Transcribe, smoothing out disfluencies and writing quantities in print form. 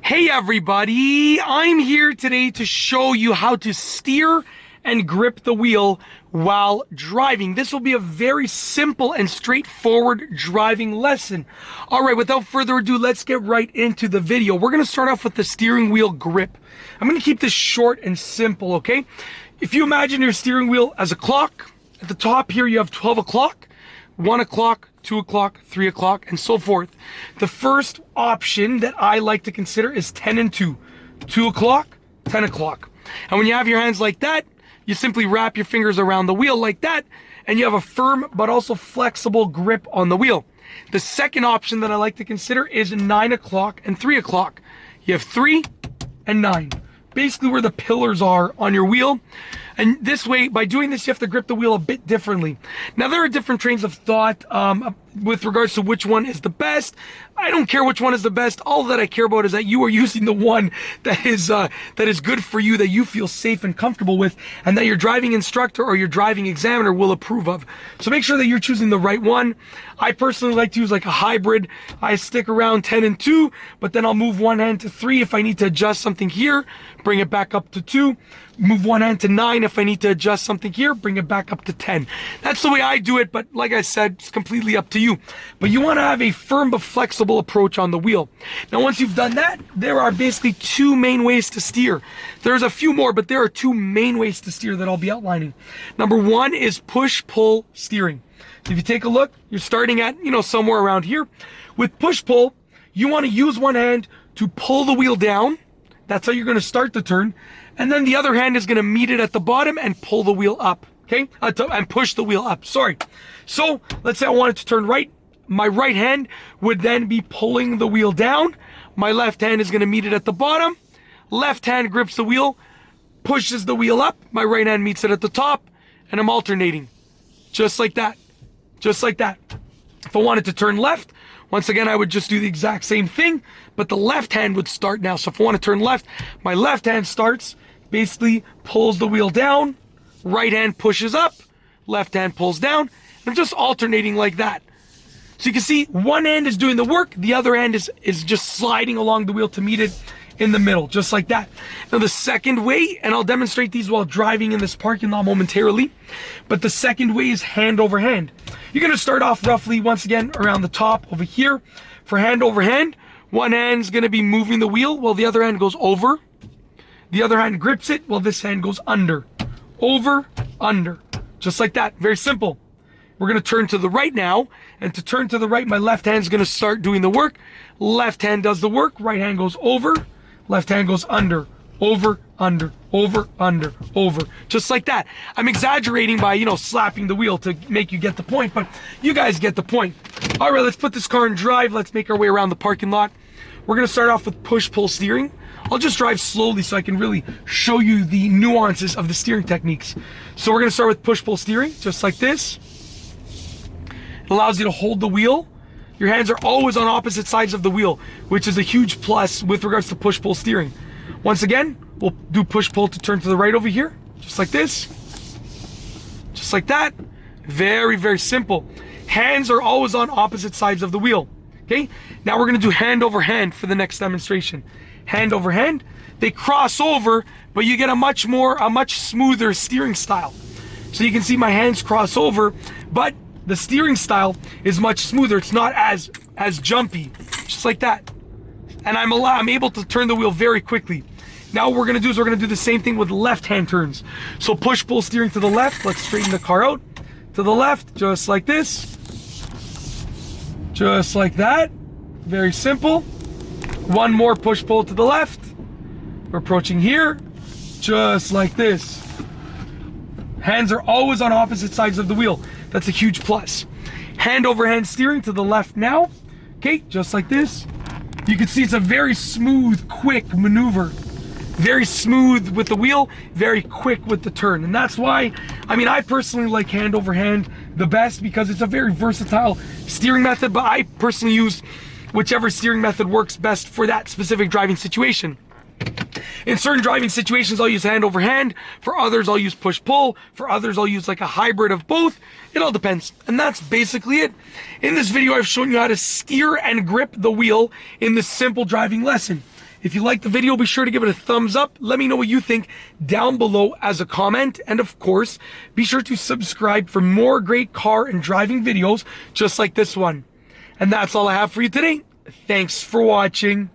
Hey everybody, I'm here today to show you how to steer and grip the wheel while driving. This will be a very simple and straightforward driving lesson. All right, without further ado, let's get right into the video. We're gonna start off with the steering wheel grip. I'm gonna keep this short and simple, okay? If you imagine your steering wheel as a clock, at the top here you have 12 o'clock, 1 o'clock, 2 o'clock, 3 o'clock, and so forth. The first option that I like to consider is 10 and 2. 2 o'clock, 10 o'clock. And when you have your hands like that, you simply wrap your fingers around the wheel like that, and you have a firm but also flexible grip on the wheel. The second option that I like to consider is 9 o'clock and 3 o'clock. You have 3 and 9. Basically where the pillars are on your wheel. And this way, by doing this, you have to grip the wheel a bit differently. Now, there are different trains of thought with regards to which one is the best. I don't care which one is the best. All that I care about is that you are using the one that is good for you, that you feel safe and comfortable with, and that your driving instructor or your driving examiner will approve of. So make sure that you're choosing the right one. I personally like to use like a hybrid. I stick around 10 and 2, but then I'll move one hand to 3 if I need to adjust something here, bring it back up to 2. Move one hand to 9 if I need to adjust something here, bring it back up to 10. That's the way I do it, but like I said, it's completely up to you. But you want to have a firm but flexible approach on the wheel. Now, once you've done that, there are basically two main ways to steer. There's a few more, but there are two main ways to steer that I'll be outlining. Number one is push-pull steering. So if you take a look, you're starting at, somewhere around here. With push-pull, you want to use one hand to pull the wheel down. That's how you're going to start the turn. And then the other hand is going to meet it at the bottom and pull the wheel up, okay? And push the wheel up, sorry. So let's say I wanted to turn right. My right hand would then be pulling the wheel down. My left hand is going to meet it at the bottom. Left hand grips the wheel, pushes the wheel up. My right hand meets it at the top, and I'm alternating. Just like that. Just like that. If I wanted to turn left, once again, I would just do the exact same thing, but the left hand would start now. So if I want to turn left, my left hand starts, basically pulls the wheel down, right hand pushes up, left hand pulls down, and I'm just alternating like that. So you can see one hand is doing the work, the other hand is just sliding along the wheel to meet it in the middle, just like that. Now the second way, and I'll demonstrate these while driving in this parking lot momentarily, but the second way is hand over hand. You're going to start off roughly, once again, around the top over here. For hand over hand, one hand's going to be moving the wheel while the other hand goes over. The other hand grips it while this hand goes under. Over, under. Just like that. Very simple. We're going to turn to the right now. And to turn to the right, my left hand's going to start doing the work. Left hand does the work. Right hand goes over. Left hand goes under. Over, under, over, under, over. Just like that. I'm exaggerating by, slapping the wheel to make you get the point, but you guys get the point. All right, let's put this car in drive. Let's make our way around the parking lot. We're going to start off with push-pull steering. I'll just drive slowly so I can really show you the nuances of the steering techniques. So we're going to start with push-pull steering, just like this. It allows you to hold the wheel. Your hands are always on opposite sides of the wheel, which is a huge plus with regards to push-pull steering. Once again, we'll do push-pull to turn to the right over here, just like this. Just like that. Very, very simple. Hands are always on opposite sides of the wheel. Okay, now we're going to do hand over hand for the next demonstration. Hand over hand, they cross over, but you get a much smoother steering style. So you can see my hands cross over, but the steering style is much smoother. It's not as jumpy, just like that. And I'm able to turn the wheel very quickly. Now what we're going to do is we're going to do the same thing with left hand turns. So push-pull steering to the left. Let's straighten the car out. To the left, just like this. Just like that. Very simple. One more push-pull to the left. We're approaching here. Just like this. Hands are always on opposite sides of the wheel. That's a huge plus. Hand over hand steering to the left now. Okay, just like this. You can see it's a very smooth, quick maneuver. Very smooth with the wheel, very quick with the turn. And that's why, I personally like hand over hand the best because it's a very versatile steering method, but I personally use whichever steering method works best for that specific driving situation. In certain driving situations, I'll use hand over hand. For others, I'll use push-pull. For others, I'll use like a hybrid of both. It all depends. And that's basically it. In this video, I've shown you how to steer and grip the wheel in this simple driving lesson. If you liked the video, be sure to give it a thumbs up. Let me know what you think down below as a comment. And of course, be sure to subscribe for more great car and driving videos just like this one. And that's all I have for you today. Thanks for watching.